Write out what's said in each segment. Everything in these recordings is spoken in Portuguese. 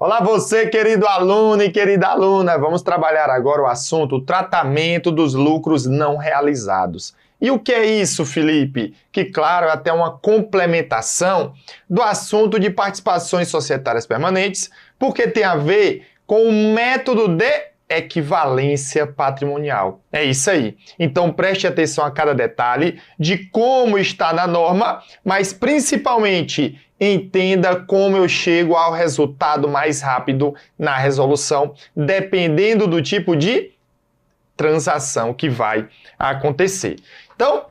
Olá você, querido aluno e querida aluna. Vamos trabalhar agora o assunto tratamento dos lucros não realizados. E o que é isso, Felipe? Que, claro, é até uma complementação do assunto de participações societárias permanentes, porque tem a ver com o método de equivalência patrimonial. É isso aí. Então preste atenção a cada detalhe de como está na norma, mas principalmente entenda como eu chego ao resultado mais rápido na resolução, dependendo do tipo de transação que vai acontecer. Então,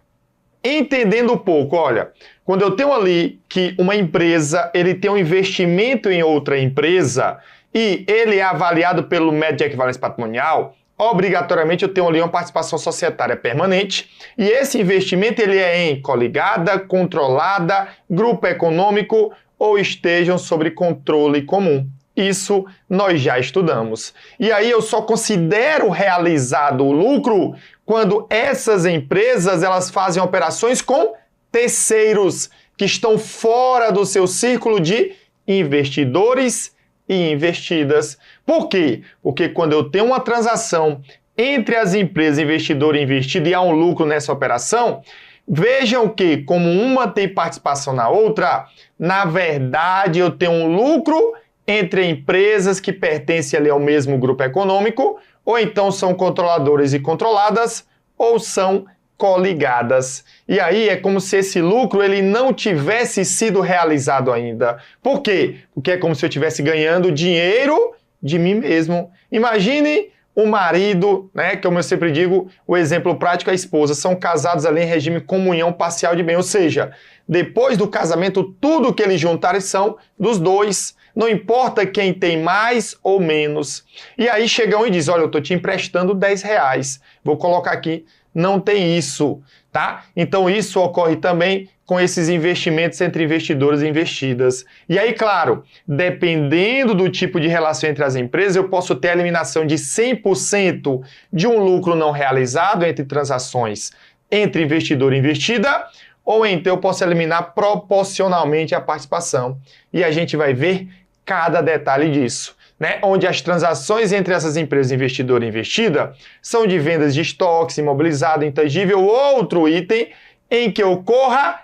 entendendo um pouco, olha, quando eu tenho ali que uma empresa, ele tem um investimento em outra empresa e ele é avaliado pelo método de equivalência patrimonial, obrigatoriamente eu tenho ali uma participação societária permanente e esse investimento ele é em coligada, controlada, grupo econômico ou estejam sob controle comum. Isso nós já estudamos. E aí eu só considero realizado o lucro quando essas empresas elas fazem operações com terceiros que estão fora do seu círculo de investidores e investidas. Por quê? Porque quando eu tenho uma transação entre as empresas investidor e investido e há um lucro nessa operação, vejam que, como uma tem participação na outra, na verdade eu tenho um lucro entre empresas que pertencem ali ao mesmo grupo econômico, ou então são controladores e controladas, ou são coligadas. E aí é como se esse lucro ele não tivesse sido realizado ainda. Por quê? Porque é como se eu estivesse ganhando dinheiro de mim mesmo. Imagine o marido, né, que como eu sempre digo, o exemplo prático é a esposa, são casados ali em regime comunhão parcial de bem, ou seja, depois do casamento, tudo que eles juntarem são dos dois, não importa quem tem mais ou menos. E aí chegam e diz, olha, eu estou te emprestando R$10, vou colocar aqui, não tem isso, tá? Então isso ocorre também com esses investimentos entre investidores e investidas. E aí, claro, dependendo do tipo de relação entre as empresas, eu posso ter a eliminação de 100% de um lucro não realizado entre transações entre investidor e investida, ou então eu posso eliminar proporcionalmente a participação. E a gente vai ver cada detalhe disso, né? Onde as transações entre essas empresas investidor e investida são de vendas de estoques, imobilizado, intangível ou outro item em que ocorra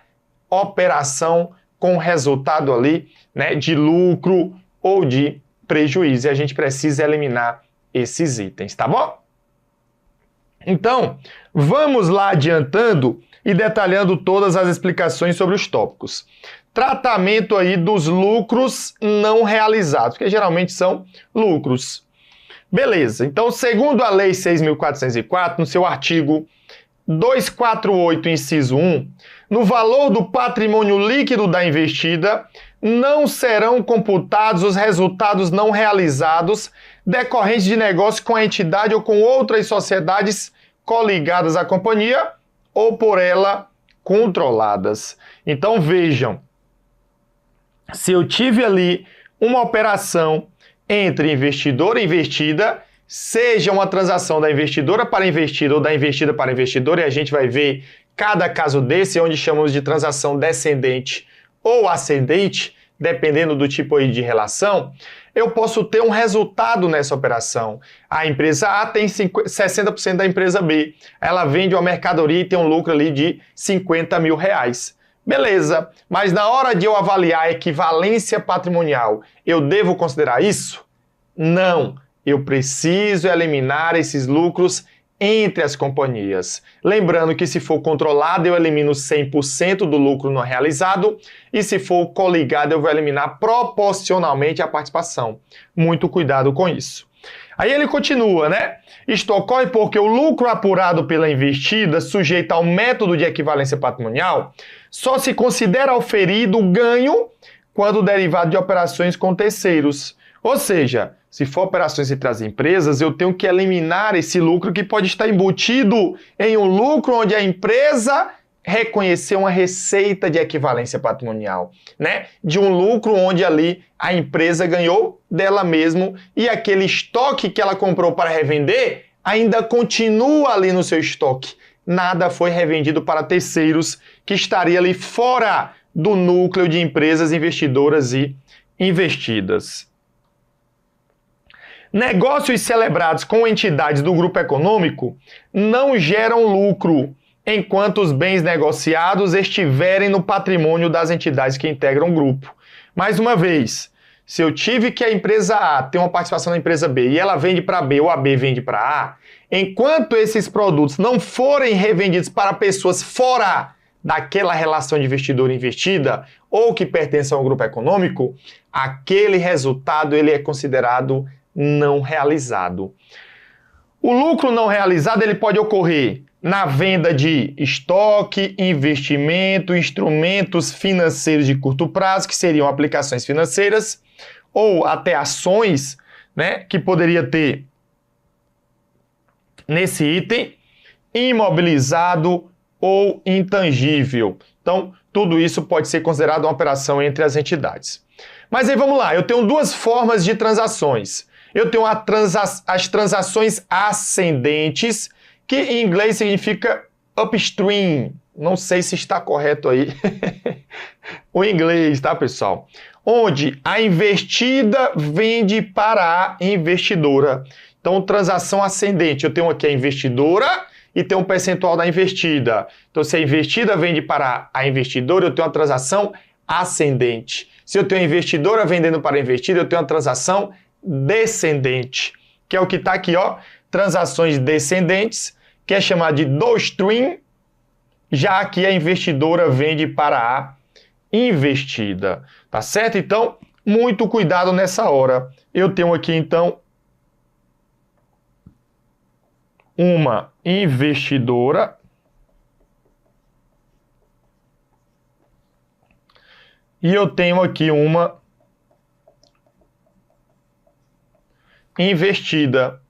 operação com resultado ali, né, de lucro ou de prejuízo. E a gente precisa eliminar esses itens, tá bom? Então, vamos lá adiantando e detalhando todas as explicações sobre os tópicos. Tratamento aí dos lucros não realizados, que geralmente são lucros. Beleza, então segundo a Lei 6.404, no seu artigo 248, inciso 1, no valor do patrimônio líquido da investida, não serão computados os resultados não realizados decorrentes de negócio com a entidade ou com outras sociedades coligadas à companhia ou por ela controladas. Então vejam, se eu tive ali uma operação entre investidor e investida, seja uma transação da investidora para investida ou da investida para investidor, e a gente vai ver cada caso desse, onde chamamos de transação descendente ou ascendente, dependendo do tipo aí de relação, eu posso ter um resultado nessa operação. A empresa A tem 60% da empresa B. Ela vende uma mercadoria e tem um lucro ali de R$50 mil. Beleza, mas na hora de eu avaliar a equivalência patrimonial, eu devo considerar isso? Não, eu preciso eliminar esses lucros entre as companhias. Lembrando que se for controlado, eu elimino 100% do lucro não realizado e se for coligado, eu vou eliminar proporcionalmente a participação. Muito cuidado com isso. Aí ele continua, né? Isto ocorre porque o lucro apurado pela investida, sujeito ao método de equivalência patrimonial, só se considera auferido ganho quando derivado de operações com terceiros. Ou seja, se for operações entre as empresas, eu tenho que eliminar esse lucro que pode estar embutido em um lucro onde a empresa reconhecer uma receita de equivalência patrimonial, né? De um lucro onde ali a empresa ganhou dela mesmo e aquele estoque que ela comprou para revender ainda continua ali no seu estoque. Nada foi revendido para terceiros que estaria ali fora do núcleo de empresas investidoras e investidas. Negócios celebrados com entidades do grupo econômico não geram lucro enquanto os bens negociados estiverem no patrimônio das entidades que integram o grupo. Mais uma vez, se eu tive que a empresa A tem uma participação na empresa B e ela vende para B ou a B vende para A, enquanto esses produtos não forem revendidos para pessoas fora daquela relação de investidor e investida ou que pertencem ao grupo econômico, aquele resultado ele é considerado não realizado. O lucro não realizado ele pode ocorrer na venda de estoque, investimento, instrumentos financeiros de curto prazo, que seriam aplicações financeiras, ou até ações, né, que poderia ter nesse item, imobilizado ou intangível. Então, tudo isso pode ser considerado uma operação entre as entidades. Mas aí vamos lá, eu tenho duas formas de transações. Eu tenho as transações ascendentes, que em inglês significa upstream. Não sei se está correto aí o inglês, tá, pessoal? Onde a investida vende para a investidora. Então, transação ascendente. Eu tenho aqui a investidora e tenho um percentual da investida. Então, se a investida vende para a investidora, eu tenho uma transação ascendente. Se eu tenho a investidora vendendo para a investida, eu tenho uma transação descendente, que é o que está aqui, ó, transações descendentes, que é chamado de downstream, já que a investidora vende para a investida, tá certo? Então, muito cuidado nessa hora. Eu tenho aqui, então, uma investidora e eu tenho aqui uma investida.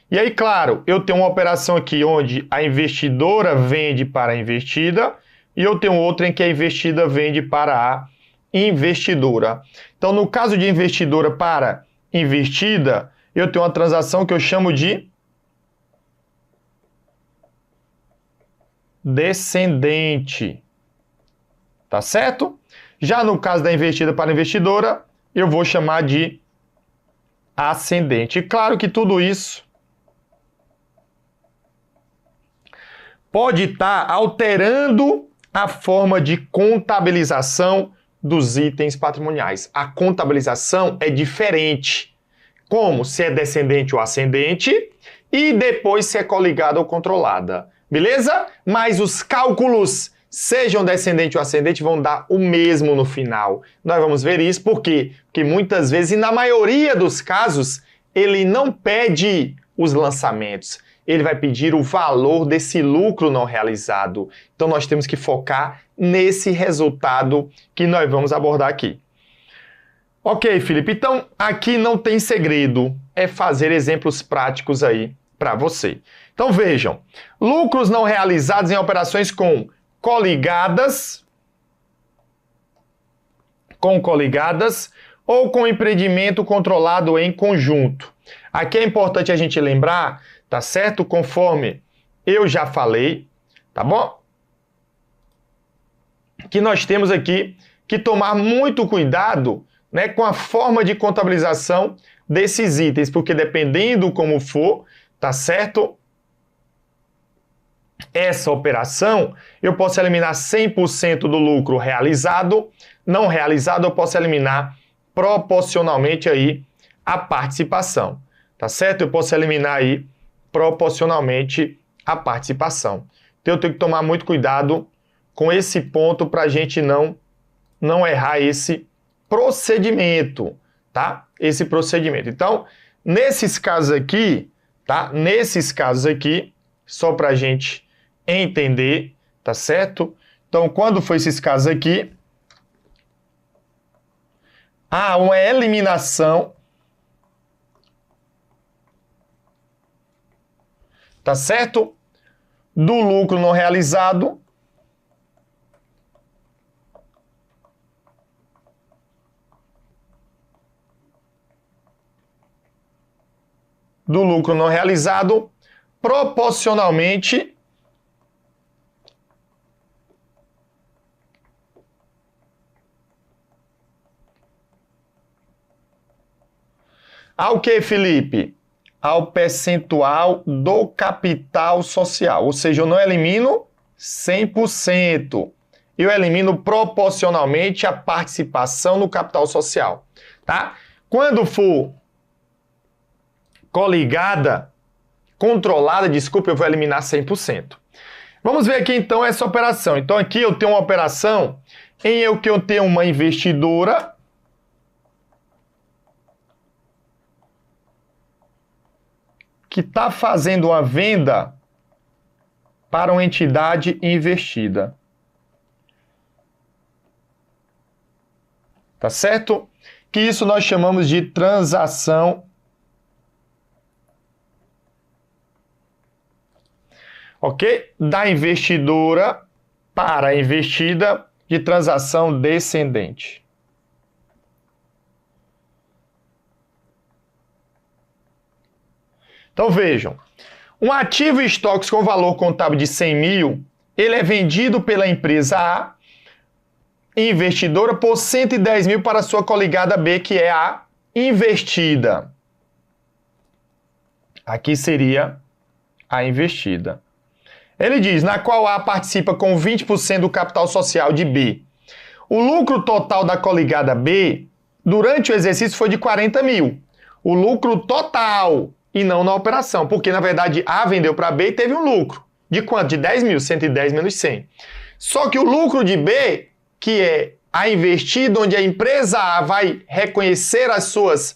E aí, claro, eu tenho uma operação aqui onde a investidora vende para a investida e eu tenho outra em que a investida vende para a investidora. Então, no caso de investidora para investida, eu tenho uma transação que eu chamo de descendente. Tá certo? Já no caso da investida para a investidora, eu vou chamar de ascendente. E claro que tudo isso pode estar alterando a forma de contabilização dos itens patrimoniais. A contabilização é diferente, como se é descendente ou ascendente e depois se é coligada ou controlada. Beleza? Mas os cálculos, sejam descendente ou ascendente, vão dar o mesmo no final. Nós vamos ver isso por quê? Porque muitas vezes, e na maioria dos casos, ele não pede os lançamentos. Ele vai pedir o valor desse lucro não realizado. Então, nós temos que focar nesse resultado que nós vamos abordar aqui. Ok, Felipe. Então, aqui não tem segredo. É fazer exemplos práticos aí para você. Então, vejam. Lucros não realizados em operações com coligadas ou com empreendimento controlado em conjunto. Aqui é importante a gente lembrar, tá certo? Conforme eu já falei, tá bom? Que nós temos aqui que tomar muito cuidado, né, com a forma de contabilização desses itens, porque dependendo como for, tá certo? Essa operação, eu posso eliminar 100% do lucro realizado, não realizado, eu posso eliminar proporcionalmente aí a participação, tá certo? Eu posso eliminar aí proporcionalmente a participação. Então eu tenho que tomar muito cuidado com esse ponto para a gente não errar esse procedimento, tá? Esse procedimento. Então, nesses casos aqui, tá? Nesses casos aqui, só para a gente entender, tá certo? Então, quando for esses casos aqui, há uma eliminação, tá certo? Do lucro não realizado proporcionalmente ao que, Felipe? ao percentual do capital social. Ou seja, eu não elimino 100%. Eu elimino proporcionalmente a participação no capital social. Tá? Quando for coligada, controlada, desculpa, eu vou eliminar 100%. Vamos ver aqui então essa operação. Então aqui eu tenho uma operação em que eu tenho uma investidora que está fazendo uma venda para uma entidade investida. Tá certo? Que isso nós chamamos de transação. Ok? Da investidora para a investida, de transação descendente. Então vejam, um ativo estoques com valor contábil de 100 mil, ele é vendido pela empresa A, investidora, por 110 mil para sua coligada B, que é a investida. Aqui seria a investida. Ele diz, na qual A participa com 20% do capital social de B. O lucro total da coligada B, durante o exercício, foi de 40 mil. O lucro total, e não na operação, porque, na verdade, A vendeu para B e teve um lucro. De quanto? De 10 mil, 110 menos 100. Só que o lucro de B, que é a investida, onde a empresa A vai reconhecer as suas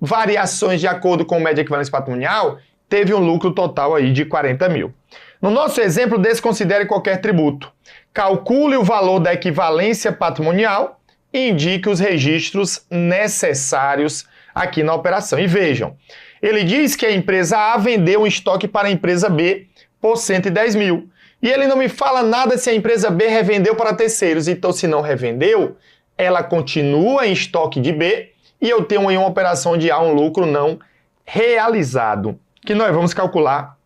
variações de acordo com o média equivalência patrimonial, teve um lucro total aí de 40 mil. No nosso exemplo, desconsidere qualquer tributo. Calcule o valor da equivalência patrimonial e indique os registros necessários aqui na operação. E vejam, ele diz que a empresa A vendeu um estoque para a empresa B por 110 mil. E ele não me fala nada se a empresa B revendeu para terceiros. Então, se não revendeu, ela continua em estoque de B e eu tenho aí uma operação onde há um lucro não realizado, que nós vamos calcular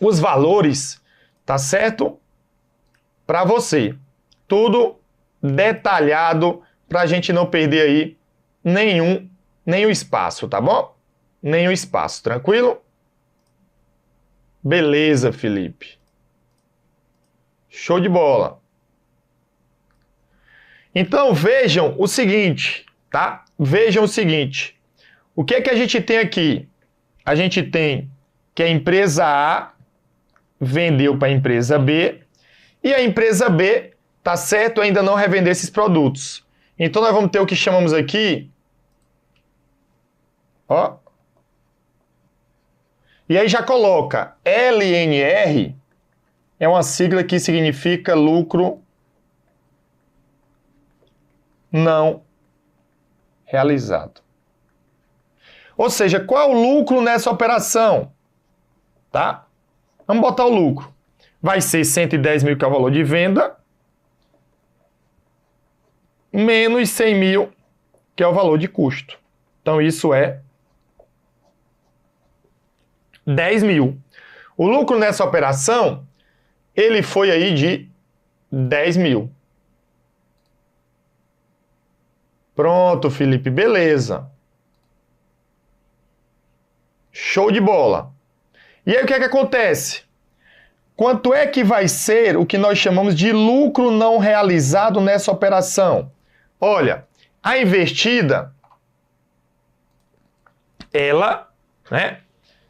os valores, tá certo? Para você. Tudo detalhado para a gente não perder aí nenhum espaço, tá bom? Nenhum espaço, tranquilo? Beleza, Felipe. Show de bola. Então, vejam o seguinte, tá? Vejam o seguinte. O que é que a gente tem aqui? A gente tem que a empresa A vendeu para a empresa B e a empresa B, tá certo, ainda não revendeu esses produtos. Então, nós vamos ter o que chamamos aqui, ó. E aí já coloca LNR, é uma sigla que significa lucro não realizado. Ou seja, qual é o lucro nessa operação? Tá? Vamos botar o lucro. Vai ser 110 mil, que é o valor de venda, menos 100 mil, que é o valor de custo. Então, isso é 10 mil. O lucro nessa operação, ele foi aí de 10 mil. Pronto, Felipe, beleza. Show de bola. E aí o que é que acontece? Quanto é que vai ser o que nós chamamos de lucro não realizado nessa operação? Olha, a investida, ela,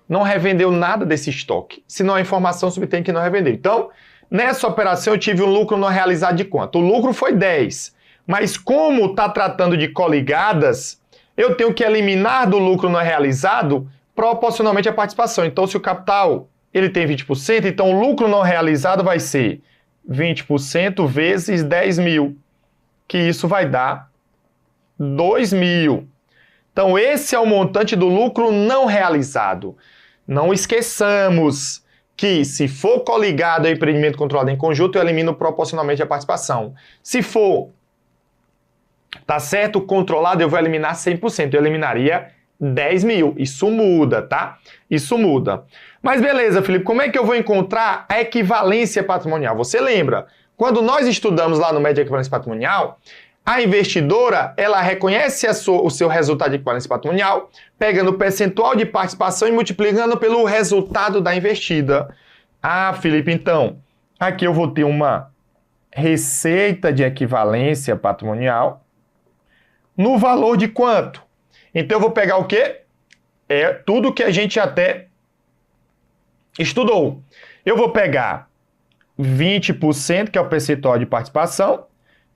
não revendeu nada desse estoque, senão a informação subtém que não revendeu. Então, nessa operação eu tive um lucro não realizado de quanto? O lucro foi 10, mas como está tratando de coligadas, eu tenho que eliminar do lucro não realizado proporcionalmente a participação. Então, se o capital ele tem 20%, então o lucro não realizado vai ser 20% vezes 10 mil, que isso vai dar 2 mil. Então, esse é o montante do lucro não realizado. Não esqueçamos que, se for coligado ao empreendimento controlado em conjunto, eu elimino proporcionalmente a participação. Se for, tá certo, controlado, eu vou eliminar 100%. Eu eliminaria 10 mil. Isso muda, tá? Isso muda. Mas beleza, Felipe, como é que eu vou encontrar a equivalência patrimonial? Você lembra, quando nós estudamos lá no média equivalência patrimonial, A investidora, ela reconhece o seu resultado de equivalência patrimonial, pegando o percentual de participação e multiplicando pelo resultado da investida. Ah, Felipe, então, aqui eu vou ter uma receita de equivalência patrimonial no valor de quanto? Então, eu vou pegar o quê? É tudo que a gente até estudou. Eu vou pegar 20%, que é o percentual de participação,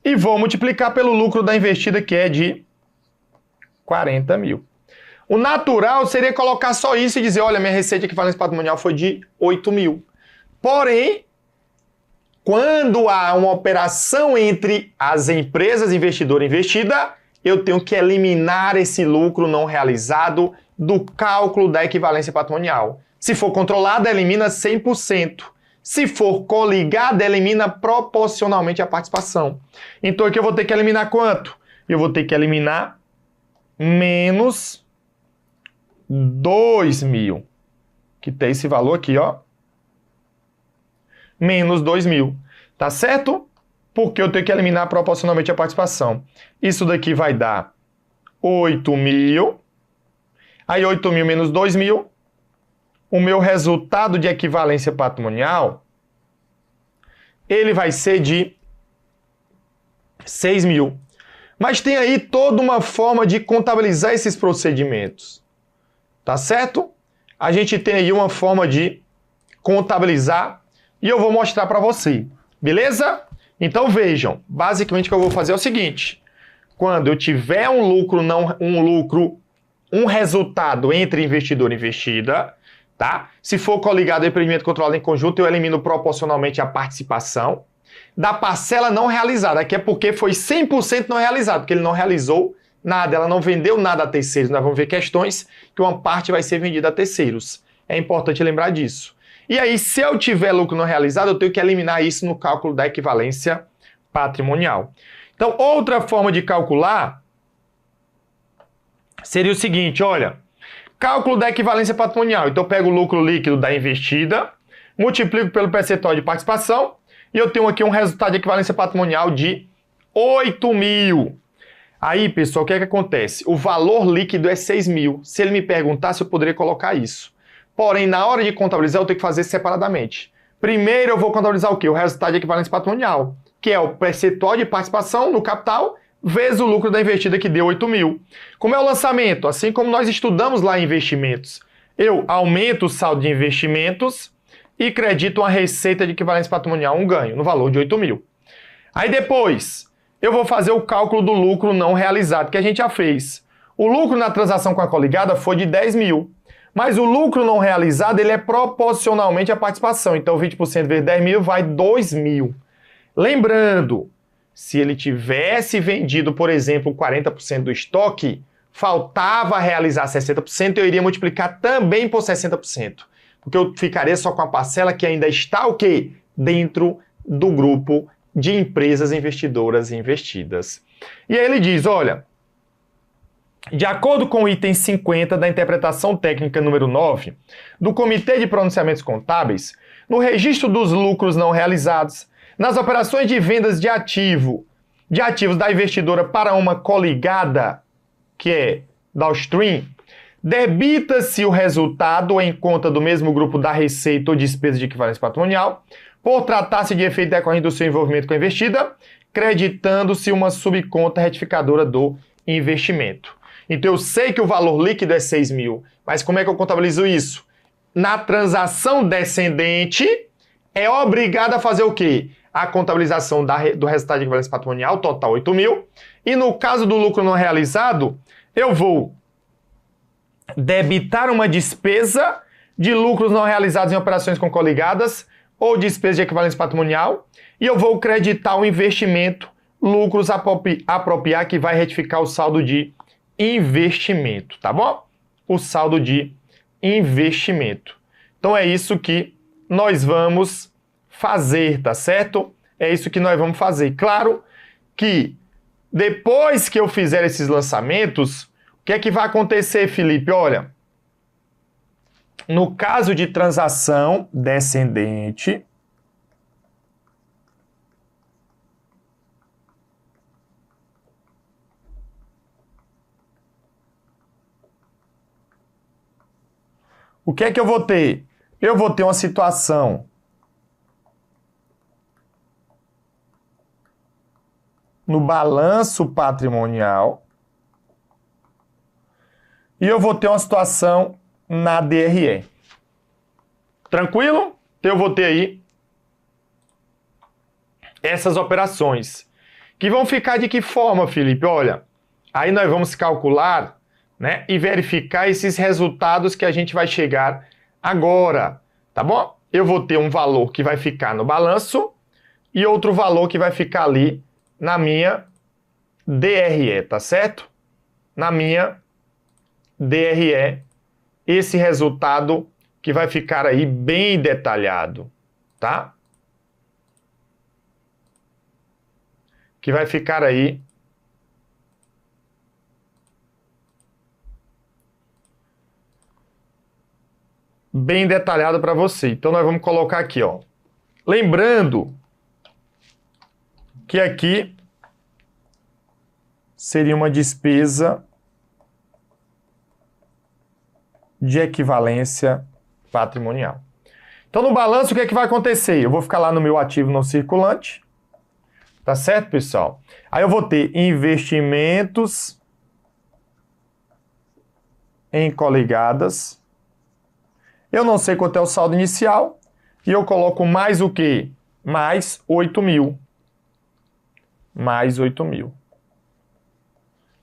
e vou multiplicar pelo lucro da investida, que é de 40 mil. O natural seria colocar só isso e dizer, olha, minha receita de equivalência patrimonial foi de 8 mil. Porém, quando há uma operação entre as empresas investidora e investida, eu tenho que eliminar esse lucro não realizado do cálculo da equivalência patrimonial. Se for controlada, elimina 100%. Se for coligada, elimina proporcionalmente a participação. Então aqui eu vou ter que eliminar quanto? Eu vou ter que eliminar menos 2 mil. Que tem esse valor aqui, ó. Menos 2 mil. Tá certo? Porque eu tenho que eliminar proporcionalmente a participação. Isso daqui vai dar 8 mil. Aí 8 mil menos 2 mil. O meu resultado de equivalência patrimonial, ele vai ser de 6 mil. Mas tem aí toda uma forma de contabilizar esses procedimentos. Tá certo? A gente tem aí uma forma de contabilizar e eu vou mostrar para você. Beleza? Então vejam, basicamente o que eu vou fazer é o seguinte. Quando eu tiver um resultado entre investidor e investida, tá? Se for coligado ao empreendimento controlado em conjunto, eu elimino proporcionalmente a participação da parcela não realizada, que é porque foi 100% não realizado, porque ele não realizou nada, ela não vendeu nada a terceiros. Nós vamos ver questões que uma parte vai ser vendida a terceiros. É importante lembrar disso. E aí, se eu tiver lucro não realizado, eu tenho que eliminar isso no cálculo da equivalência patrimonial. Então, outra forma de calcular seria o seguinte, olha, cálculo da equivalência patrimonial. Então, eu pego o lucro líquido da investida, multiplico pelo percentual de participação e eu tenho aqui um resultado de equivalência patrimonial de 8 mil. Aí, pessoal, o que é que acontece? O valor líquido é 6 mil. Se ele me perguntasse, eu poderia colocar isso. Porém, na hora de contabilizar, eu tenho que fazer separadamente. Primeiro, eu vou contabilizar o quê? O resultado de equivalência patrimonial, que é o percentual de participação no capital vezes o lucro da investida, que deu 8 mil. Como é o lançamento? Assim como nós estudamos lá em investimentos, eu aumento o saldo de investimentos e credito uma receita de equivalência patrimonial, um ganho, no valor de 8 mil. Aí depois, eu vou fazer o cálculo do lucro não realizado, que a gente já fez. O lucro na transação com a coligada foi de 10 mil. Mas o lucro não realizado, ele é proporcionalmente à participação. Então, 20% vezes 10 mil vai 2 mil. Lembrando, se ele tivesse vendido, por exemplo, 40% do estoque, faltava realizar 60%, eu iria multiplicar também por 60%. Porque eu ficaria só com a parcela que ainda está o quê? Dentro do grupo de empresas investidoras e investidas. E aí ele diz, olha, de acordo com o item 50 da interpretação técnica número 9 do Comitê de Pronunciamentos Contábeis, no registro dos lucros não realizados, nas operações de vendas de ativos da investidora para uma coligada, que é downstream, debita-se o resultado em conta do mesmo grupo da receita ou despesa de equivalência patrimonial, por tratar-se de efeito decorrente do seu envolvimento com a investida, creditando-se uma subconta retificadora do investimento. Então eu sei que o valor líquido é 6 mil, mas como é que eu contabilizo isso? Na transação descendente, é obrigado a fazer o quê? A contabilização do resultado de equivalência patrimonial, total 8 mil, e no caso do lucro não realizado, eu vou debitar uma despesa de lucros não realizados em operações com coligadas ou despesa de equivalência patrimonial, e eu vou creditar o investimento, lucros apropriar, que vai retificar o saldo de investimento, tá bom? O saldo de investimento. Então é isso que nós vamos fazer, tá certo? É isso que nós vamos fazer. Claro que depois que eu fizer esses lançamentos, o que é que vai acontecer, Felipe? Olha, no caso de transação descendente, O que é que eu vou ter? Eu vou ter uma situação no balanço patrimonial e eu vou ter uma situação na DRE. Tranquilo? Então eu vou ter aí essas operações. Que vão ficar de que forma, Felipe? Olha, aí nós vamos calcular, né, e verificar esses resultados que a gente vai chegar agora, tá bom? Eu vou ter um valor que vai ficar no balanço e outro valor que vai ficar ali na minha DRE, tá certo? Na minha DRE, esse resultado que vai ficar aí bem detalhado, tá? Que vai ficar aí bem detalhado para você. Então nós vamos colocar aqui, ó. Lembrando que aqui seria uma despesa de equivalência patrimonial. Então no balanço o que é que vai acontecer? Eu vou ficar lá no meu ativo não circulante. Tá certo, pessoal? Aí eu vou ter investimentos em coligadas. Eu não sei quanto é o saldo inicial. E eu coloco mais o quê? Mais 8 mil. Mais 8 mil.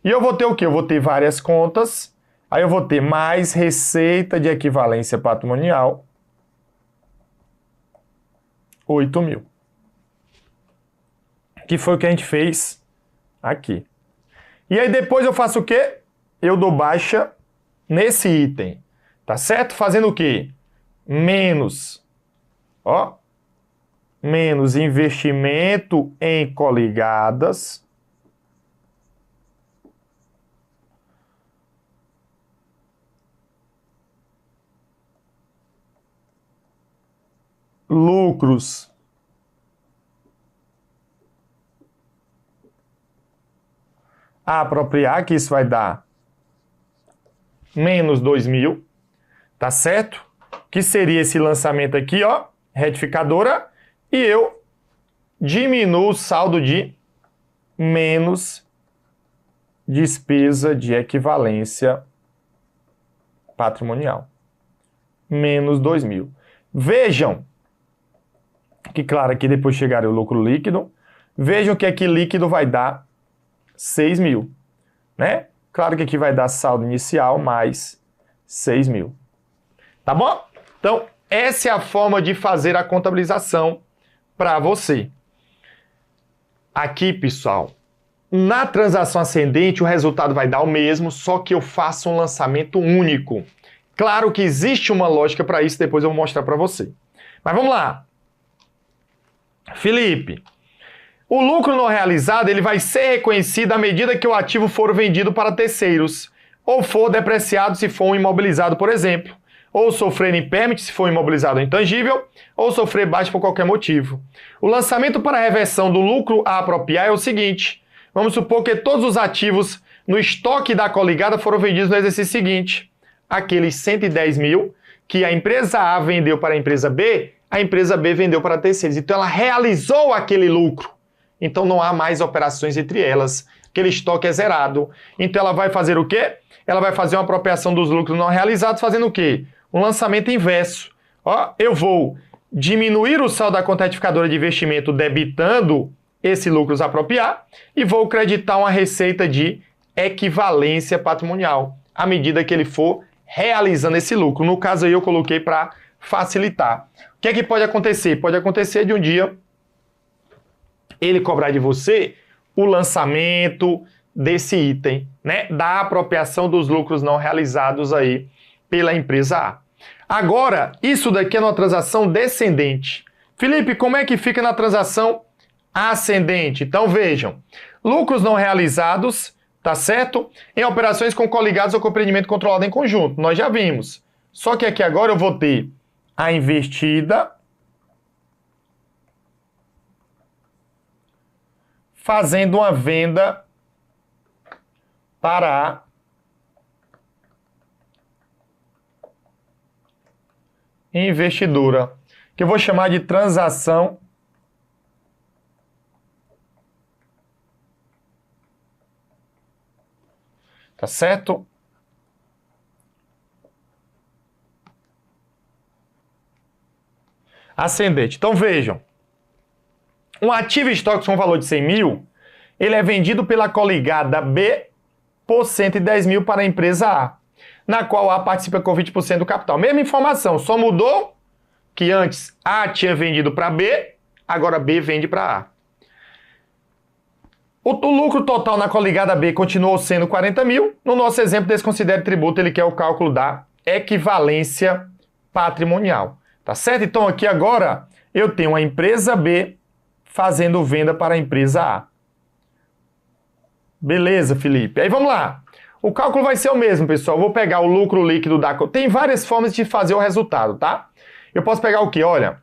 E eu vou ter o quê? Eu vou ter várias contas. Aí eu vou ter mais receita de equivalência patrimonial. 8 mil. Que foi o que a gente fez aqui. E aí depois eu faço o quê? Eu dou baixa nesse item. Tá certo? Fazendo o quê? Menos, ó, menos investimento em coligadas. Lucros a apropriar, que isso vai dar menos 2 mil, tá certo? Que seria esse lançamento aqui, ó, retificadora, e eu diminuo o saldo de menos despesa de equivalência patrimonial. Menos 2 mil. Vejam que, claro, aqui depois chegará o lucro líquido. Vejam que aqui líquido vai dar 6 mil, né? Claro que aqui vai dar saldo inicial mais 6 mil. Tá bom? Então, essa é a forma de fazer a contabilização para você. Aqui, pessoal, na transação ascendente, o resultado vai dar o mesmo, só que eu faço um lançamento único. Claro que existe uma lógica para isso, depois eu vou mostrar para você. Mas vamos lá. Felipe, o lucro não realizado ele vai ser reconhecido à medida que o ativo for vendido para terceiros, ou for depreciado se for um imobilizado, por exemplo, ou sofrer impairment se for imobilizado intangível, ou sofrer baixa por qualquer motivo. O lançamento para a reversão do lucro a apropriar é o seguinte: vamos supor que todos os ativos no estoque da coligada foram vendidos no exercício seguinte. Aqueles 110 mil que a empresa A vendeu para a empresa B vendeu para terceiros. Então ela realizou aquele lucro. Então não há mais operações entre elas. Aquele estoque é zerado. Então ela vai fazer o quê? Ela vai fazer uma apropriação dos lucros não realizados, fazendo o quê? Um lançamento inverso. Ó, eu vou diminuir o saldo da conta retificadora de investimento debitando esse lucros a apropriar e vou creditar uma receita de equivalência patrimonial à medida que ele for realizando esse lucro. No caso aí eu coloquei para facilitar. O que é que pode acontecer? Pode acontecer de um dia ele cobrar de você o lançamento desse item, né, da apropriação dos lucros não realizados aí pela empresa A. Agora, isso daqui é uma transação descendente. Felipe, como é que fica na transação ascendente? Então vejam, lucros não realizados, tá certo? Em operações com coligados ou compreendimento controlado em conjunto, nós já vimos. Só que aqui agora eu vou ter a investida fazendo uma venda para a investidora, que eu vou chamar de transação tá certo? Ascendente. Então vejam, um ativo estoque com valor de 100 mil, ele é vendido pela coligada B por 110 mil para a empresa A, na qual A participa com 20% do capital. Mesma informação, só mudou que antes A tinha vendido para B, agora B vende para A. O lucro total na coligada B continuou sendo 40 mil. No nosso exemplo, desconsidere tributo, ele quer o cálculo da equivalência patrimonial. Tá certo? Então aqui agora eu tenho a empresa B fazendo venda para a empresa A. Beleza, Felipe. Aí vamos lá. O cálculo vai ser o mesmo, pessoal. Eu vou pegar o lucro líquido da... Tem várias formas de fazer o resultado, tá? Eu posso pegar o quê? Olha,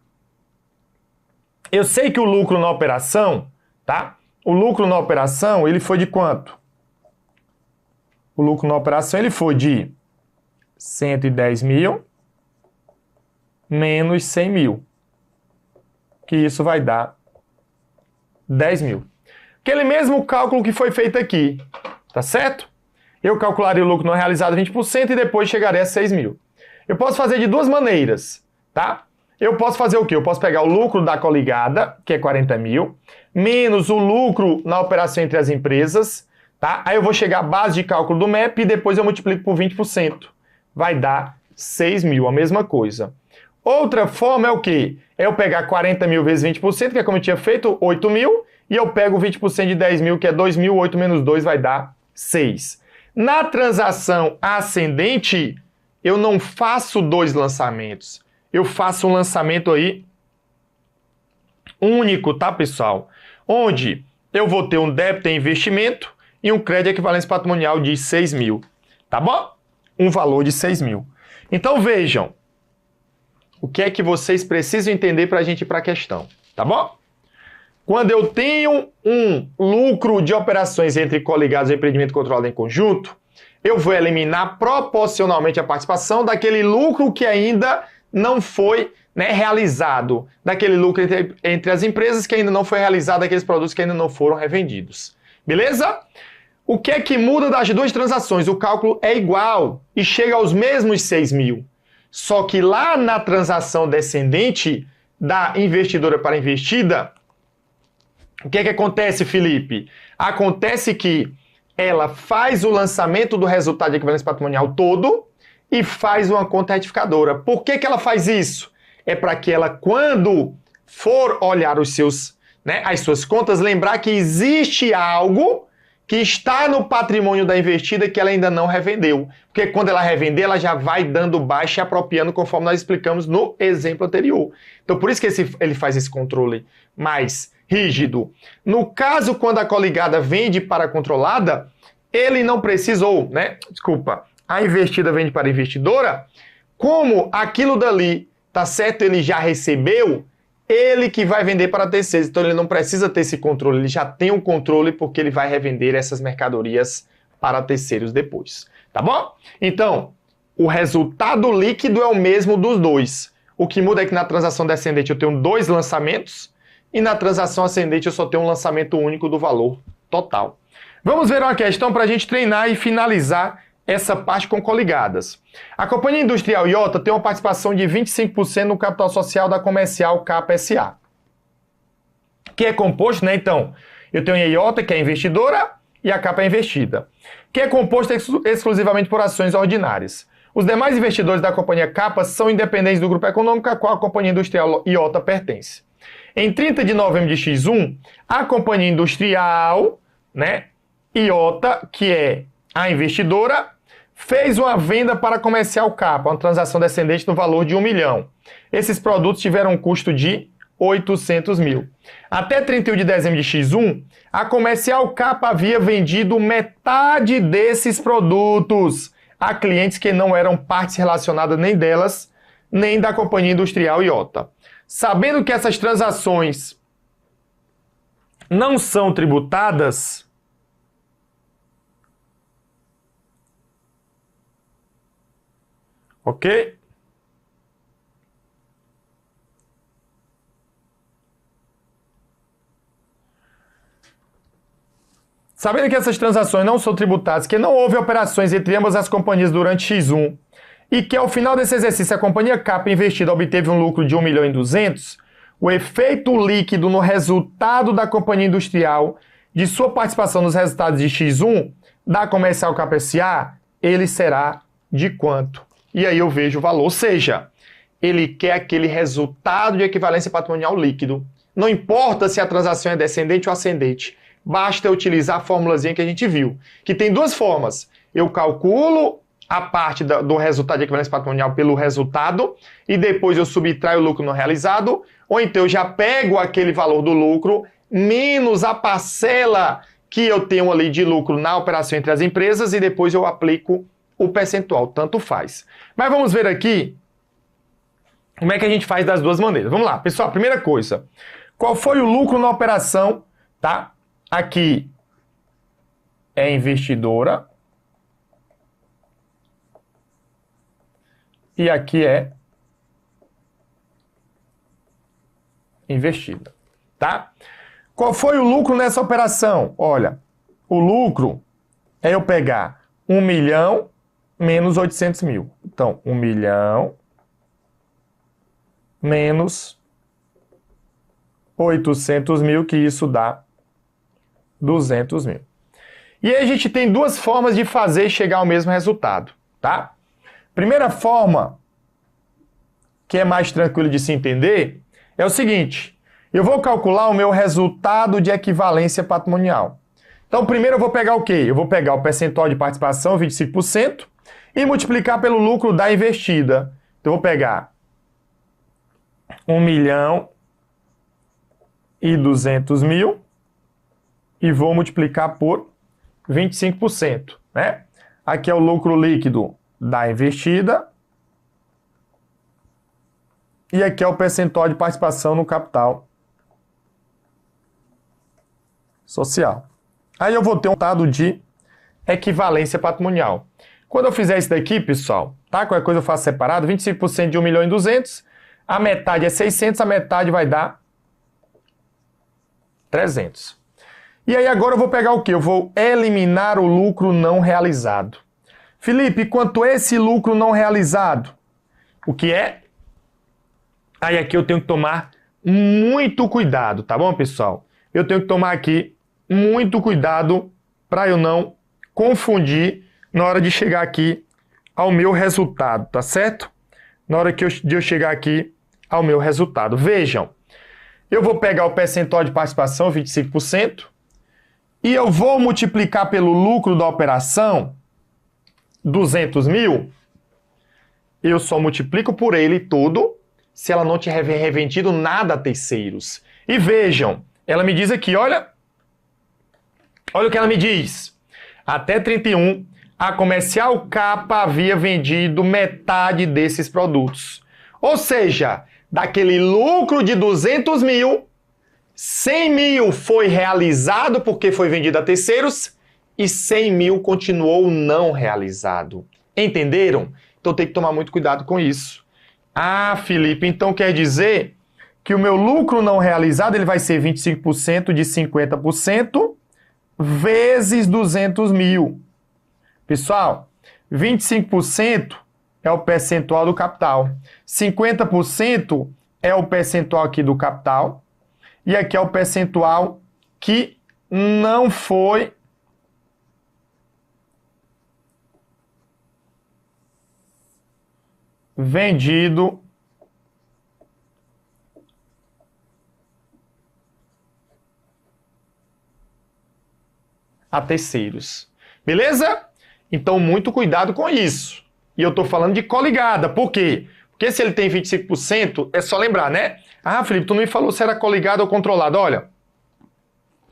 eu sei que o lucro na operação, tá? O lucro na operação, ele foi de quanto? O lucro na operação, ele foi de 110 mil menos 100 mil. Que isso vai dar 10 mil. Aquele mesmo cálculo que foi feito aqui, tá certo? Eu calcularia o lucro não realizado 20% e depois chegaria a 6 mil. Eu posso fazer de duas maneiras, tá? Eu posso fazer o quê? Eu posso pegar o lucro da coligada, que é 40 mil, menos o lucro na operação entre as empresas, tá? Aí eu vou chegar à base de cálculo do MEP e depois eu multiplico por 20%. Vai dar 6 mil, a mesma coisa. Outra forma é o quê? É eu pegar 40 mil vezes 20%, que é como eu tinha feito, 8 mil, e eu pego 20% de 10 mil, que é 2 mil, 8 menos 2 vai dar 6. Na transação ascendente, eu não faço dois lançamentos. Eu faço um lançamento aí único, tá, pessoal? Onde eu vou ter um débito em investimento e um crédito de equivalência patrimonial de 6 mil, tá bom? Um valor de 6 mil. Então, vejam, o que é que vocês precisam entender para a gente ir para a questão, tá bom? Quando eu tenho um lucro de operações entre coligados e empreendimento controlado em conjunto, eu vou eliminar proporcionalmente a participação daquele lucro que ainda não foi, né, realizado, daquele lucro entre as empresas que ainda não foi realizado, daqueles produtos que ainda não foram revendidos. Beleza? O que é que muda das duas transações? O cálculo é igual e chega aos mesmos 6 mil. Só que lá na transação descendente da investidora para investida, o que é que acontece, Felipe? Acontece que ela faz o lançamento do resultado de equivalência patrimonial todo e faz uma conta retificadora. Por que que ela faz isso? É para que ela, quando for olhar os seus, né, as suas contas, lembrar que existe algo que está no patrimônio da investida que ela ainda não revendeu. Porque quando ela revender, ela já vai dando baixa e apropriando, conforme nós explicamos no exemplo anterior. Então, por isso que ele faz esse controle mais rígido. No caso, quando a coligada vende para a controlada, ele não precisou, né? Desculpa, a investida vende para a investidora, como aquilo dali, tá certo, ele já recebeu, ele que vai vender para terceiros. Então ele não precisa ter esse controle, ele já tem um controle porque ele vai revender essas mercadorias para terceiros depois, tá bom? Então, o resultado líquido é o mesmo dos dois. O que muda é que na transação descendente eu tenho dois lançamentos e na transação ascendente eu só tenho um lançamento único do valor total. Vamos ver uma questão para a gente treinar e finalizar essa parte com coligadas. A Companhia Industrial Iota tem uma participação de 25% no capital social da comercial Capa S.A., que é composto, né? Então, eu tenho a Iota, que é a investidora, e a Capa é investida, que é composto exclusivamente por ações ordinárias. Os demais investidores da Companhia Capa são independentes do grupo econômico a qual a Companhia Industrial Iota pertence. Em 30 de novembro de X1, a Companhia Industrial, né, Iota, que é a investidora, fez uma venda para a Comercial Capa, uma transação descendente no valor de 1 milhão. Esses produtos tiveram um custo de 800 mil. Até 31 de dezembro de X1, a Comercial Capa havia vendido metade desses produtos a clientes que não eram partes relacionadas nem delas, nem da Companhia Industrial Iota. Sabendo que essas transações não são tributadas, ok? Sabendo que essas transações não são tributadas, que não houve operações entre ambas as companhias durante X1 e que ao final desse exercício a companhia K investida obteve um lucro de 1.200.000, o efeito líquido no resultado da companhia industrial de sua participação nos resultados de X1 da Comercial K S.A., ele será de quanto? E aí eu vejo o valor, ou seja, ele quer aquele resultado de equivalência patrimonial líquido. Não importa se a transação é descendente ou ascendente, basta utilizar a formulazinha que a gente viu, que tem duas formas. Eu calculo a parte do resultado de equivalência patrimonial pelo resultado e depois eu subtraio o lucro não realizado, ou então eu já pego aquele valor do lucro menos a parcela que eu tenho ali de lucro na operação entre as empresas e depois eu aplico o percentual, tanto faz. Mas vamos ver aqui como é que a gente faz das duas maneiras. Vamos lá, pessoal, primeira coisa, qual foi o lucro na operação, tá? Aqui é investidora e aqui é investida, tá? Qual foi o lucro nessa operação? Olha, o lucro é eu pegar 1 milhão menos 800 mil. Então, 1 milhão menos 800 mil, que isso dá 200 mil. E aí a gente tem duas formas de fazer chegar ao mesmo resultado, tá? Primeira forma, que é mais tranquilo de se entender, é o seguinte: eu vou calcular o meu resultado de equivalência patrimonial. Então, primeiro eu vou pegar o quê? Eu vou pegar o percentual de participação, 25%, e multiplicar pelo lucro da investida. Então, eu vou pegar 1.200.000 e vou multiplicar por 25%, né? Aqui é o lucro líquido da investida e aqui é o percentual de participação no capital social. Aí eu vou ter um resultado de equivalência patrimonial. Quando eu fizer isso daqui, pessoal, tá? Qualquer coisa eu faço separado, 25% de 1.200.000, a metade é 600, a metade vai dar 300. E aí agora eu vou pegar o quê? Eu vou eliminar o lucro não realizado. Felipe, quanto é esse lucro não realizado? O que é? Aí aqui eu tenho que tomar muito cuidado, tá bom, pessoal? Eu tenho que tomar aqui muito cuidado para eu não confundir na hora de chegar aqui ao meu resultado, tá certo? Na hora de eu chegar aqui ao meu resultado. Vejam, eu vou pegar o percentual de participação, 25%, e eu vou multiplicar pelo lucro da operação, 200 mil, eu só multiplico por ele todo se ela não tiver revendido nada a terceiros. E vejam, ela me diz aqui, olha o que ela me diz. Até 31, a Comercial K havia vendido metade desses produtos. Ou seja, daquele lucro de 200 mil, 100 mil foi realizado porque foi vendido a terceiros e 100 mil continuou não realizado. Entenderam? Então tem que tomar muito cuidado com isso. Ah, Felipe, então quer dizer que o meu lucro não realizado ele vai ser 25% de 50% vezes 200 mil. Pessoal, 25% é o percentual do capital. 50% é o percentual aqui do capital. E aqui é o percentual que não foi vendido a terceiros. Beleza? Então, muito cuidado com isso. E eu estou falando de coligada. Por quê? Porque se ele tem 25%, é só lembrar, né? Ah, Felipe, tu não me falou se era coligado ou controlado. Olha,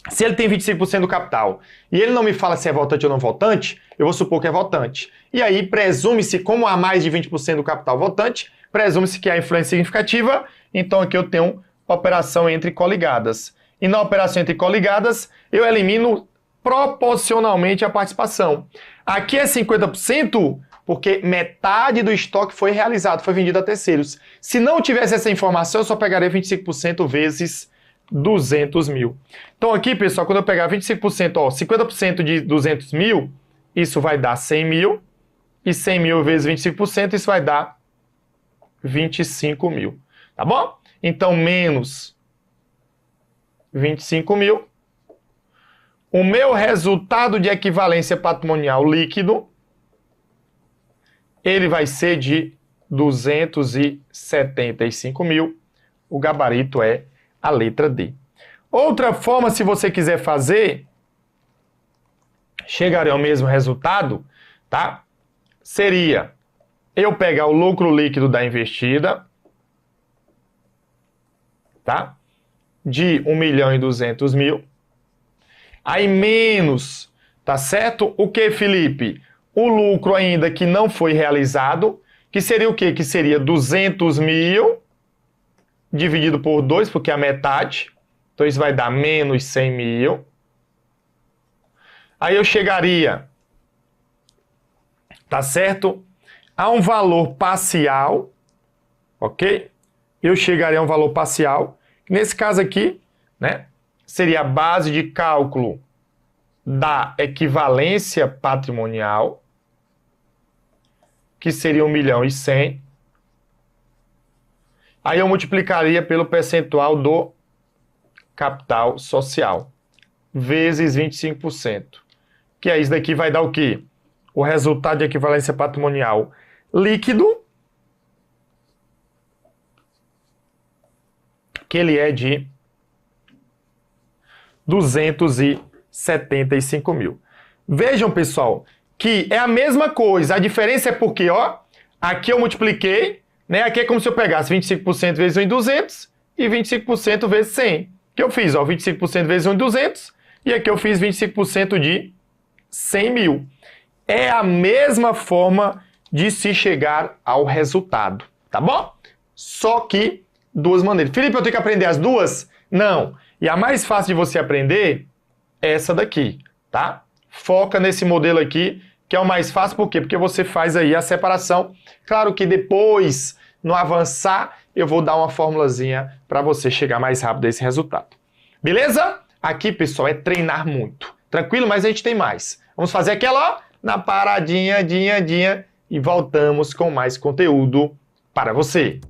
se ele tem 25% do capital e ele não me fala se é voltante ou não voltante, eu vou supor que é voltante. E aí, presume-se, como há mais de 20% do capital voltante, presume-se que há influência significativa, então aqui eu tenho operação entre coligadas. E na operação entre coligadas, eu elimino proporcionalmente a participação. Aqui é 50%, porque metade do estoque foi realizado, foi vendido a terceiros. Se não tivesse essa informação, eu só pegaria 25% vezes 200 mil. Então aqui, pessoal, quando eu pegar 25%, ó, 50% de 200 mil, isso vai dar 100 mil. E 100 mil vezes 25%, isso vai dar 25 mil. Tá bom? Então, menos 25 mil. O meu resultado de equivalência patrimonial líquido, ele vai ser de 275 mil. O gabarito é a letra D. Outra forma, se você quiser fazer, chegaria ao mesmo resultado, tá? Seria eu pegar o lucro líquido da investida, tá? De 1.200.000. Aí menos, tá certo? O que, Felipe? O lucro ainda que não foi realizado, que seria o quê? Que seria 200 mil dividido por 2, porque é a metade. Então isso vai dar menos 100 mil. Aí eu chegaria, tá certo? A um valor parcial, ok? Eu chegaria a um valor parcial. Nesse caso aqui, né? Seria a base de cálculo da equivalência patrimonial, que seria 1.100.000. Aí eu multiplicaria pelo percentual do capital social, vezes 25%. Que é isso daqui vai dar o quê? O resultado de equivalência patrimonial líquido, que ele é de 275 mil. Vejam, pessoal, que é a mesma coisa. A diferença é porque, ó, aqui eu multipliquei, né? Aqui é como se eu pegasse 25% vezes 1.200 e 25% vezes 100. Que eu fiz, ó, 25% vezes 1.200 e aqui eu fiz 25% de 100 mil. É a mesma forma de se chegar ao resultado, tá bom? Só que duas maneiras. Felipe, eu tenho que aprender as duas? Não. E a mais fácil de você aprender é essa daqui, tá? Foca nesse modelo aqui, que é o mais fácil, por quê? Porque você faz aí a separação. Claro que depois, no avançar, eu vou dar uma formulazinha para você chegar mais rápido a esse resultado. Beleza? Aqui, pessoal, é treinar muito. Tranquilo? Mas a gente tem mais. Vamos fazer aquela, ó, na paradinha, e voltamos com mais conteúdo para você.